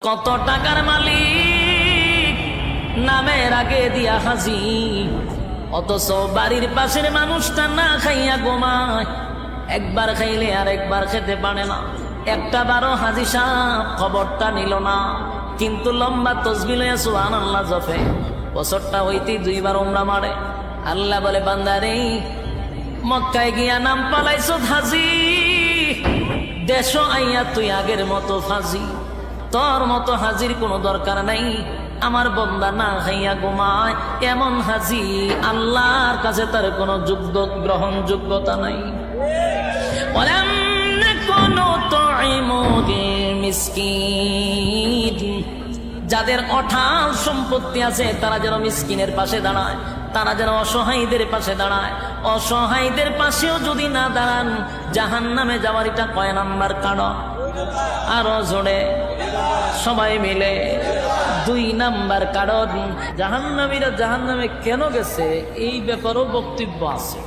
কত টাকার মালিক নামের আগে দিয়া হাজি, অথচ বাড়ির পাশের মানুষটা না খাইয়া ঘুমায়। একবার খাইলে আর একবার খেতে পারে না। একটা বারো হাজি সাহেব খবরটা নিল না, কিন্তু লম্বা তসবিহ লইয়া সুবহানাল্লাহ জপে। বছরটা হইতেই 2 বার উমরা মারে। আল্লাহ বলে, বান্দারে মক্কায় গিয়া নাম পালাইছো হাজি, দেশ আইয়া তুই আগের মতো ফাজি। তোর মতো হাজির কোনো দরকার নাই। আমার বন্দা না খাইয়া ঘুমায়, এমন হাজি আল্লাহর কাছে তার কোনো গ্রহণযোগ্যতা নাই। যাদের অঢাল সম্পত্তি আছে তারা যেন মিসকিনের পাশে দাঁড়ায়, তারা যেন অসহায়ীদের পাশে দাঁড়ায়। অসহায়ীদের পাশেও যদি না দাঁড়ান, জাহান্নামে যাওয়ার এটা কয় নাম্বার কারণ? আরো জোরে সবাই মিলে 2 নাম্বার কারণ। জাহান্নামীরা জাহান্নামে কেন গেছে এই ব্যাপারেও বক্তব্য আছে।